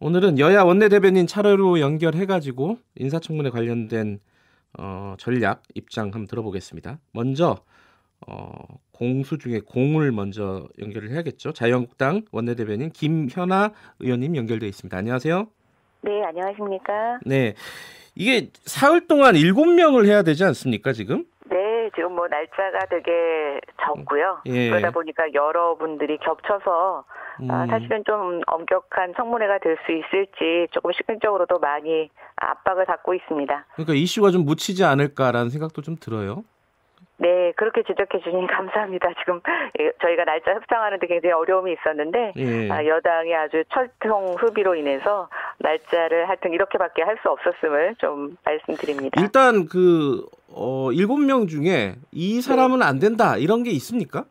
오늘은 여야 원내대변인 차례로 연결해가지고 인사청문회 관련된 전략 입장 한번 들어보겠습니다. 먼저 공수 중에 공을 먼저 연결을 해야겠죠. 자유한국당 원내대변인 김현아 의원님 연결돼 있습니다. 안녕하세요. 네, 안녕하십니까? 네, 이게 사흘 동안 7명을 해야 되지 않습니까, 지금? 네, 지금 뭐 날짜가 되게 적고요. 예. 그러다 보니까 여러분들이 겹쳐서 사실은 좀 엄격한 청문회가 될 수 있을지 조금 시간적으로도 많이 압박을 받고 있습니다. 그러니까 이슈가 좀 묻히지 않을까라는 생각도 좀 들어요. 네, 그렇게 지적해 주시니 감사합니다. 지금 저희가 날짜 협상하는데 굉장히 어려움이 있었는데 예. 여당의 아주 철통 소비로 인해서 날짜를 하여튼 이렇게밖에 할 수 없었음을 좀 말씀드립니다. 일단 7명 중에 이 사람은 안 된다 이런 게 있습니까?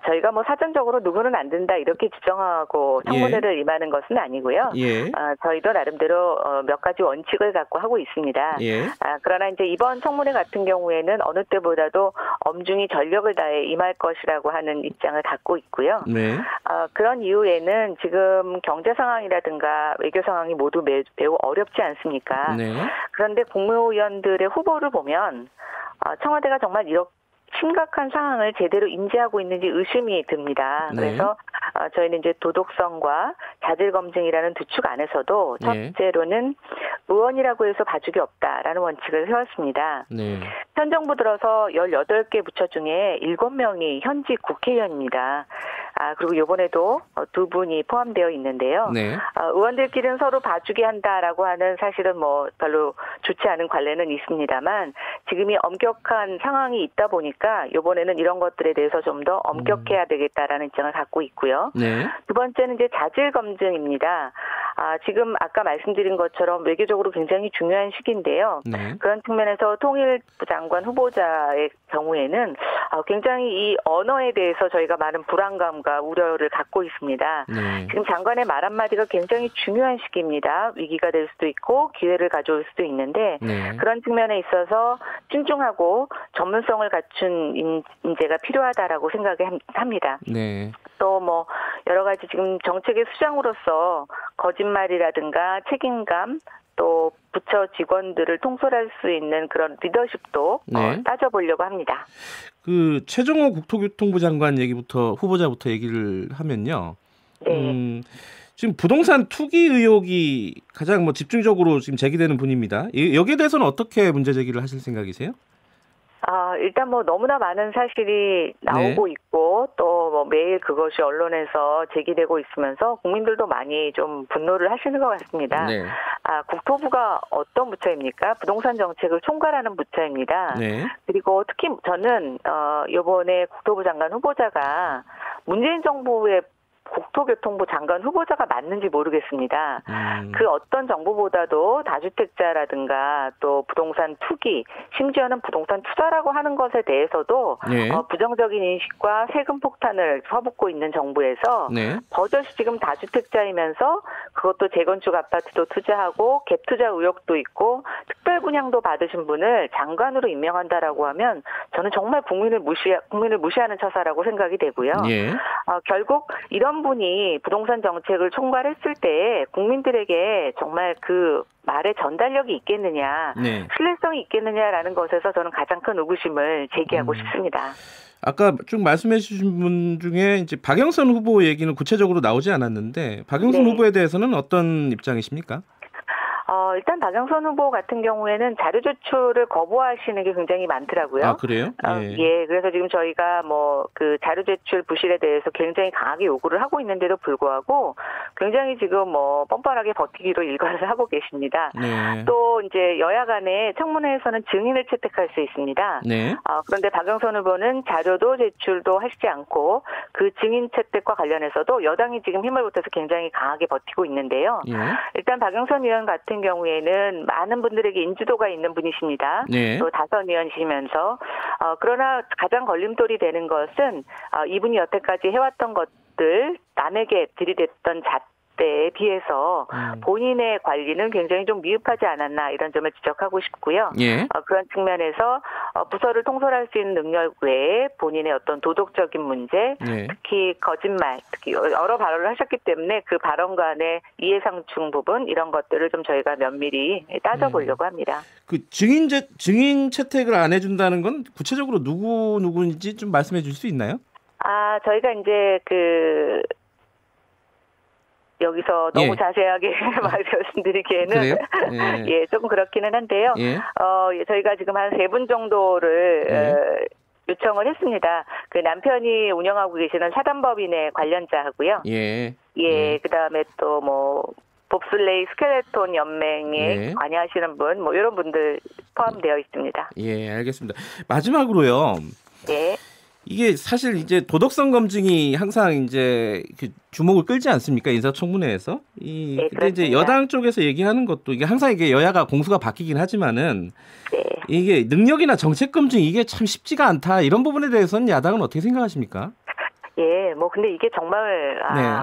저희가 뭐 사전적으로 누구는 안 된다 이렇게 지정하고 청문회를 임하는 것은 아니고요. 예. 저희도 나름대로 몇 가지 원칙을 갖고 하고 있습니다. 예. 그러나 이제 이번 청문회 같은 경우에는 어느 때보다도 엄중히 전력을 다해 임할 것이라고 하는 입장을 갖고 있고요. 네. 그런 이유에는 지금 경제 상황이라든가 외교 상황이 모두 매우 어렵지 않습니까? 네. 그런데 국무위원들의 후보를 보면 청와대가 정말 이렇게 심각한 상황을 제대로 인지하고 있는지 의심이 듭니다. 네. 그래서 저희는 이제 도덕성과 자질 검증이라는 두 축 안에서도 첫째로는 의원이라고 해서 봐주기 없다라는 원칙을 세웠습니다. 네. 현 정부 들어서 18개 부처 중에 7명이 현직 국회의원입니다. 그리고 이번에도 두 분이 포함되어 있는데요. 네. 의원들끼리는 서로 봐주게 한다라고 하는 사실은 뭐 별로 좋지 않은 관례는 있습니다만 지금이 엄격한 상황이 있다 보니까 이번에는 이런 것들에 대해서 좀 더 엄격해야 되겠다라는 입장을 갖고 있고요. 네. 두 번째는 이제 자질 검증입니다. 지금 아까 말씀드린 것처럼 외교적으로 굉장히 중요한 시기인데요. 네. 그런 측면에서 통일부 장관 후보자의 경우에는 굉장히 이 언어에 대해서 저희가 많은 불안감과 우려를 갖고 있습니다. 네. 지금 장관의 말 한마디가 굉장히 중요한 시기입니다. 위기가 될 수도 있고 기회를 가져올 수도 있는데 네. 그런 측면에 있어서 신중하고 전문성을 갖춘 인재가 필요하다라고 생각합니다. 네. 또 뭐 여러 가지 지금 정책의 수장으로서 거짓말이라든가 책임감 또 부처 직원들을 통솔할 수 있는 그런 리더십도 네. 따져보려고 합니다. 최종호 국토교통부 장관 후보자부터 얘기를 하면요. 네. 지금 부동산 투기 의혹이 가장 집중적으로 지금 제기되는 분입니다. 여기에 대해서는 어떻게 문제 제기를 하실 생각이세요? 일단 너무나 많은 사실이 나오고 있고 또 매일 그것이 언론에서 제기되고 있으면서 국민들도 많이 좀 분노를 하시는 것 같습니다. 네. 국토부가 어떤 부처입니까? 부동산 정책을 총괄하는 부처입니다. 네. 그리고 특히 저는 이번에 국토부 장관 후보자가 문재인 정부의 국토교통부 장관 후보자가 맞는지 모르겠습니다. 그 어떤 정보보다도 다주택자라든가 또 부동산 투기, 심지어는 부동산 투자라고 하는 것에 대해서도 부정적인 인식과 세금 폭탄을 퍼붓고 있는 정부에서 버젓이 지금 다주택자이면서 그것도 재건축 아파트도 투자하고 갭 투자 의혹도 있고 특별 분양도 받으신 분을 장관으로 임명한다라고 하면 저는 정말 국민을 무시하는 처사라고 생각이 되고요. 결국 이런 분이 부동산 정책을 총괄했을 때 국민들에게 정말 그 말의 전달력이 있겠느냐, 신뢰성이 있겠느냐라는 것에서 저는 가장 큰 의구심을 제기하고 싶습니다. 아까 쭉 말씀해 주신 분 중에 이제 박영선 후보 얘기는 구체적으로 나오지 않았는데 박영선 후보에 대해서는 어떤 입장이십니까? 일단 박영선 후보 같은 경우에는 자료 제출을 거부하시는 게 굉장히 많더라고요. 그래요? 그래서 지금 저희가 그 자료 제출 부실에 대해서 굉장히 강하게 요구를 하고 있는데도 불구하고 굉장히 지금 뻔뻔하게 버티기로 일관을 하고 계십니다. 또 이제 여야 간에 청문회에서는 증인을 채택할 수 있습니다. 그런데 박영선 후보는 자료도 제출도 하시지 않고 그 증인 채택과 관련해서도 여당이 지금 힘을 보태서 굉장히 강하게 버티고 있는데요. 일단 박영선 의원 같은 경우에는 많은 분들에게 인지도가 있는 분이십니다. 또 다선 의원이시면서 그러나 가장 걸림돌이 되는 것은 이분이 여태까지 해왔던 것들 남에게 들이댔던 때에 비해서 본인의 관리는 굉장히 좀 미흡하지 않았나 이런 점을 지적하고 싶고요. 예. 그런 측면에서 부서를 통솔할 수 있는 능력 외에 본인의 어떤 도덕적인 문제, 예. 특히 거짓말, 특히 여러 발언을 하셨기 때문에 그 발언간의 이해상충 부분 이런 것들을 좀 저희가 면밀히 따져보려고 합니다. 그 증인 채택을 안 해준다는 건 구체적으로 누구인지 좀 말씀해 줄 수 있나요? 저희가 이제 여기서 너무 예. 자세하게 말씀드리기에는 예. 예, 조금 그렇기는 한데요. 예. 저희가 지금 한 3분 정도를 요청을 했습니다. 그 남편이 운영하고 계시는 사단법인의 관련자하고요. 예. 그다음에 또 뭐 봅슬레이 스켈레톤 연맹에 관여하시는 분, 뭐 이런 분들 포함되어 있습니다. 예, 알겠습니다. 마지막으로요. 예. 이게 사실 이제 도덕성 검증이 항상 이제 주목을 끌지 않습니까? 인사청문회에서. 근데 이제 여당 쪽에서 얘기하는 것도 이게 항상 이게 여야가 공수가 바뀌긴 하지만은 이게 능력이나 정책 검증 이게 참 쉽지가 않다. 이런 부분에 대해서는 야당은 어떻게 생각하십니까? 예, 뭐 근데 이게 정말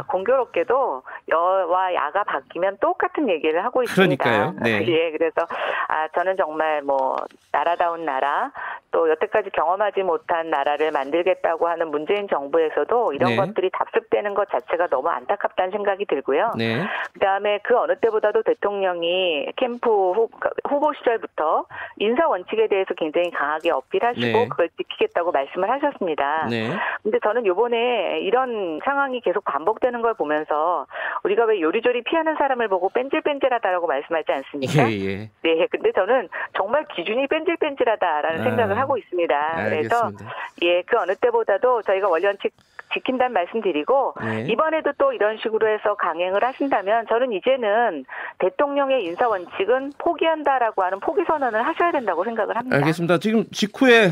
공교롭게도 여와 야가 바뀌면 똑같은 얘기를 하고 있습니다. 그러니까요. 네. 예, 그래서 저는 정말 뭐 나라다운 나라 또 여태까지 경험하지 못한 나라를 만들겠다고 하는 문재인 정부에서도 이런 것들이 답습되는 것 자체가 너무 안타깝다는 생각이 들고요. 그다음에 그 어느 때보다도 대통령이 캠프 후보 시절부터 인사 원칙에 대해서 굉장히 강하게 어필하시고 그걸 지키겠다고 말씀을 하셨습니다. 근데 저는 이번에 이런 상황이 계속 반복되는 걸 보면서 우리가 왜 요리조리 피하는 사람을 보고 뺀질뺀질하다라고 말씀하지 않습니까? 예. 네, 근데 저는 정말 기준이 뺀질뺀질하다라는 생각을 하고 있습니다. 알겠습니다. 그래서 그 어느 때보다도 저희가 원칙 지킨다는 말씀드리고 이번에도 또 이런 식으로 해서 강행을 하신다면 저는 이제는 대통령의 인사 원칙은 포기한다라고 하는 포기 선언을 하셔야 된다고 생각을 합니다. 알겠습니다. 지금 직후에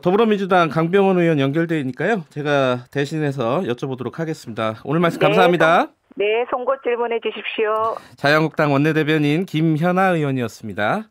더불어민주당 강병원 의원 연결되니까요. 제가 대신해서 여쭤보도록 하겠습니다. 오늘 말씀 감사합니다. 네, 송곳 질문해 주십시오. 자유한국당 원내대변인 김현아 의원이었습니다.